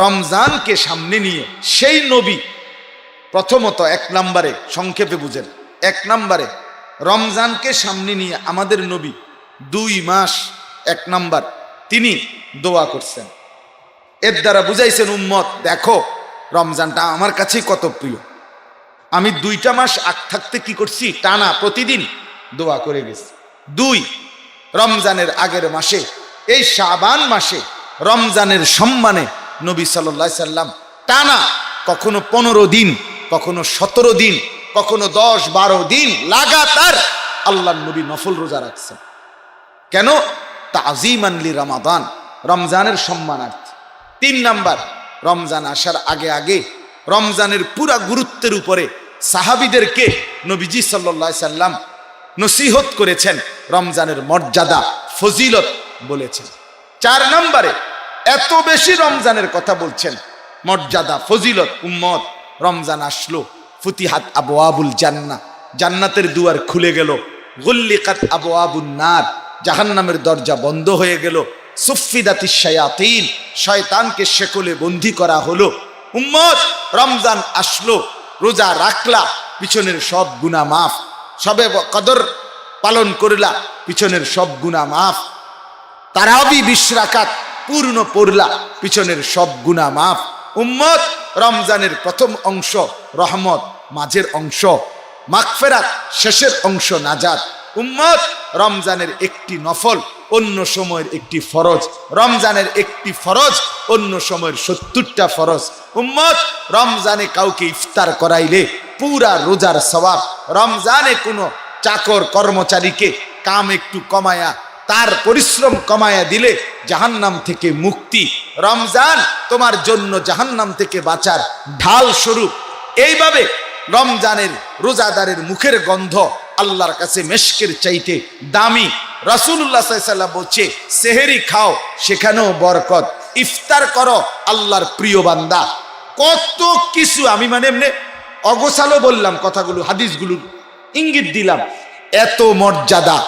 রমজানকে সামনে নিয়ে সেই নবী প্রথমত এক নম্বরে, সংক্ষেপে বুঝেন, এক নম্বরে রমজানকে সামনে নিয়ে আমাদের নবী 2 মাস এক নম্বর তিনি দোয়া করছেন। এর দ্বারা বুঝাইছেন উম্মত দেখো রমজানটা আমার কাছে কত প্রিয়। আমি 2টা মাস আগ থাকতে কি করছি, টানা প্রতিদিন দোয়া করে গেছি। 2, রমজানের আগের মাসে এই শাবান মাসে রমজানের সম্মানে নবী সাল্লাল্লাহু আলাইহি সাল্লাম টানা কখনো 15 দিন, কখনো 17 দিন, কখনো 10-12 দিন লাগাতার আল্লাহর নবী নফল রোজা রাখছেন। কেন? তাজিমান লি রমাদান, রমজানের সম্মানার্থে। 3 নাম্বার, রমজান আসার আগে আগে রমজানের পুরা গুরুত্বের উপরে সাহাবীদেরকে নবীজি সাল্লাল্লাহু আলাইহি সাল্লাম নসিহত করেছেন, রমজানের মর্যাদা ফজিলত বলেছেন। 4 নম্বরে এত বেশি রমজানের কথা বলছেন, মর্যাদা ফজিলত, উম্মত রমজান আসলো ফুতিহাত আবওয়াবুল জান্নাহ, জান্নাতের দুয়ার খুলে গেল, গুল্লিকাত আবওয়াবুন নার, জাহান্নামের দরজা বন্ধ হয়ে গেল, সুফিদাতিশ শায়াতিন, শয়তানকে শেকলে বন্দী করা হলো। উম্মত রমজান আসলো, রোজা রাখলা, পিছনের সব গুনাহ মাফ, সবে কদর পালন করলা, পিছনের সব গুনাহ মাফ, তারাবি 20 রাকাত পূর্ণ পড়লা, পিছনের সব গুনাহ মাফ। উম্মত রমজানের প্রথম অংশ রহমত, মাঝের অংশ মাগফিরাত, শেষের অংশ নাজাত। উম্মত রমজানের একটি নফল, অন্য সময়ের একটি ফরজ, রমজানের একটি ফরজ, অন্য সময়ের 70টা ফরজ। উম্মত রমজানে কাউকে ইফতার করাইলে পুরা রোজার সওয়াব, রমজানে কোনো চাকর কর্মচারীকে কাম একটু কমায়া, তার পরিশ্রম কমায়া দিলে জাহান্নাম থেকে মুক্তি, রমজান তোমার জন্য জাহান্নাম থেকে বাঁচার ঢাল স্বরূপ। এইভাবে রমজানের রোজাদারের মুখের গন্ধ আল্লাহর কাছে মেশকের চাইতে দামি। রাসূলুল্লাহ সাল্লাল্লাহু আলাইহি ওয়াসাল্লাম বলছে সেহেরি খাও, সেখানেও বরকত, ইফতার করো আল্লাহর প্রিয় বান্দা। কত কিছু আমি এমনি অগোছালো বললাম, কথাগুলো হাদিসগুলো ইঙ্গিত দিলাম। এত মর্যাদা,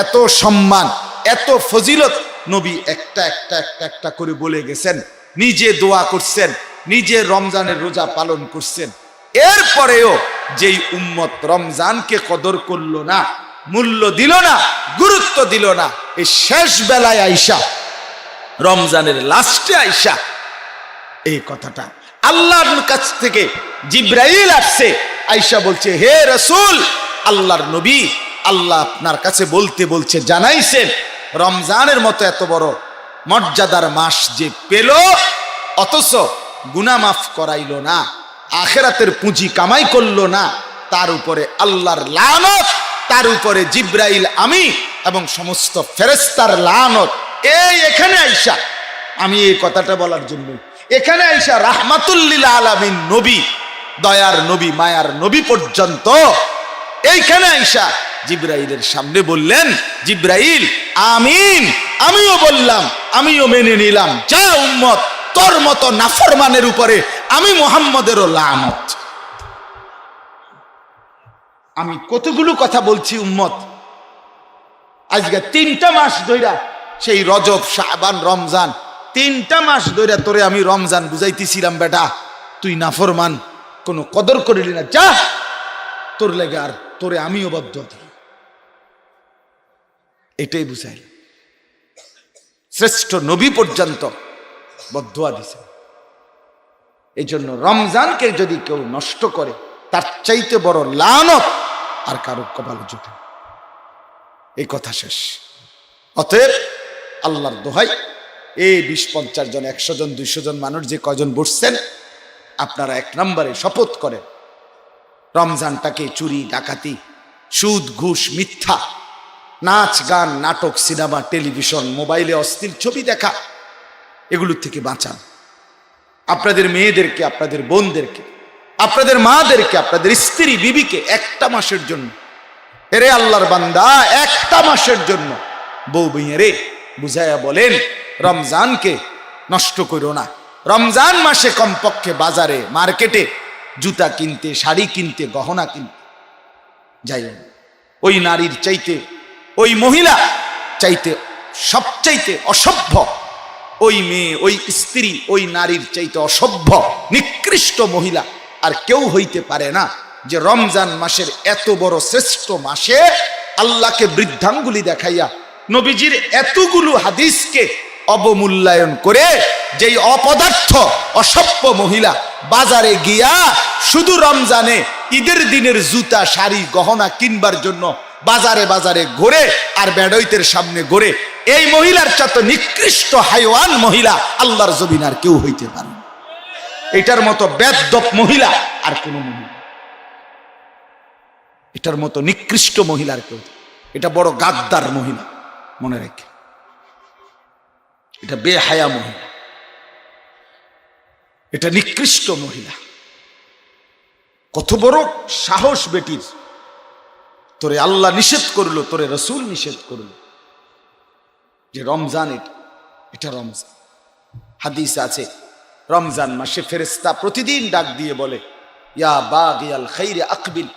এত সম্মান, এত ফজিলত নবী একটা একটা একটা একটা করে বলে গেছেন, নিজে দোয়া করছেন, নিজে রমজানের রোজা পালন করছেন। এরপরেও যেই উম্মত রমজানকে কদর করলো না, মূল্য দিল না, গুরুত্ব দিল না, এই শেষ বেলায় আইসা, রমজানের লাস্টে আইসা এই কথাটা আল্লাহর কাছ থেকে জিব্রাইল আসছে, আইসা বলছে হে রাসূল, আল্লাহর নবী, আল্লাহ আপনার কাছে বলতে বলছে জানাইছেন রমজানের মতো এত বড় মর্যাদার মাস যে পেল, অথচ গুনাহ মাফ করাইল না, আখিরাতের পুঁজি কামাই করলো না, তার উপরে আল্লাহর লানত, তার উপরে জিব্রাইল আমি এবং সমস্ত ফেরেশতার লানত। এখানে আইসা আমি এই কথাটা বলার জন্য, এখানে আইসা রাহমাতুল লিল আলামিন নবী, দয়ার নবী, মায়ার নবী পর্যন্ত এইখানে আইসা জিব্রাইলের সামনে বললেন, জিব্রাইল আমিন, আমিও বললাম, আমিও মেনে নিলাম, যা উম্মত তোর মতো নাফরমানের উপরে আমি মুহাম্মদেরও লানত। আমি কতগুলো কথা বলছি উম্মত, আজকে 3টা মাস ধইরা, সেই রজব, শাবান, রমজান, 3টা মাস ধইরা তোরে আমি রমজান বুঝাইতেছিলাম, বেটা তুই নাফরমান, কোনো কদর করিলি না, যা তোর লেগে আর তোরে আমিও বদ্ধ দিই, এটাই বুঝাই। শ্রেষ্ঠ নবী পর্যন্ত বদদুয়া দিছে। এই জন্য রমজানকে যদি কেউ নষ্ট করে, তার চাইতে বড় লানত আর কারো কপালে জুটে। এই কথা শেষ। অতএব আল্লাহর দোহাই, এই 20-50 জন, 100 জন, 200 জন মানুষ যে কয়জন বসছেন, আপনারা 1 নম্বরে শপথ করেন রমজানটাকে চুরি, ডাকাতি, সুদ, ঘুষ, মিথ্যা, নাচ, গান, নাটক, সিনেমা, টেলিভিশন, মোবাইলে অস্থির ছবি দেখা, এগুলোর থেকে বাঁচান। আপনাদের মেয়েদেরকে, আপনাদের বোনদেরকে, আপনাদের মাদেরকে, আপনাদের স্ত্রী বিবিকে 1টা মাসের জন্য, এরে আল্লাহর বান্দা, 1টা মাসের জন্য বউ বিয়েরে বুঝাইয়া বলেন রমজানকে নষ্ট করো না। রমজান মাসে কমপক্ষে বাজারে, মার্কেটে জুতা কিনতে, শাড়ি কিনতে, গহনা কিনতে যাইও। ওই নারীর চাইতে, ওই মহিলা চাইতে সবচাইতে অসভ্য ওই মেয়ে, ওই স্ত্রী, ওই নারীর চাইতে অসভ্য নিকৃষ্ট মহিলা আর কেউ হইতে পারে না, যে রমজান মাসের এত বড় শ্রেষ্ঠ মাসে আল্লাহকে বৃদ্ধাঙ্গুলি দেখাইয়া নবীজির এতগুলো হাদিসকে অবমূল্যায়ন করে যেই অপদার্থ অসভ্য মহিলা বাজারে গিয়া শুধু রমজানে ঈদের দিনের জুতা, শাড়ি, গহনা কিনবার জন্য বাজারে বাজারে ঘোরে আর বেডইতের সামনে ঘোরে, এই মহিলার চাইতে নিকৃষ্ট হাইওয়ান মহিলা আল্লাহর জমিন আর কেউ হইতে পারে না। এটার মতো বেদপ মহিলা আর কোন মহিলা, এটার মতো নিকৃষ্ট মহিলার কেউ, এটা বড় গাদ্দার মহিলা, মনে রেখে, এটা বেহায়া মহিলা, এটা নিকৃষ্ট মহিলা। কত বড় সাহস বেটির, তোরে আল্লাহ নিষেধ করলো, তোরে রসুল নিষেধ করলো যে রমজান, এটা রমজান। হাদিস আছে রমজান মাসে ফেরেশতা প্রতিদিন ডাক দিয়ে বলে, ইয়া বাগিয়াল খাইরে আকবিল,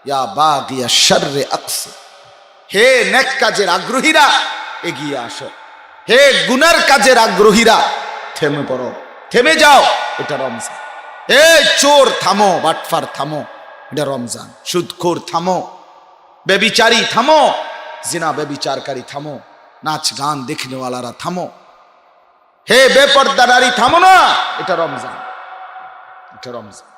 ইয়া বাগিয়া শাররে আকসির, হে নেক কাজের আগ্রহীরা এগিয়ে আসো, হে গুনার কাজের আগ্রহীরা থেমে পড়ো, থেমে যাও, এটা রমজান। হে চোর থামো, বাটফার থামো, এটা রমজান। সুদখোর থামো, বেবিচারী থামো, জিনা বেবিচারকারী থামো, নাচ গান দেখনেওয়ালারা থামো, হে বেপর্দা নারী থামো না, এটা রমজান, এটা রমজান।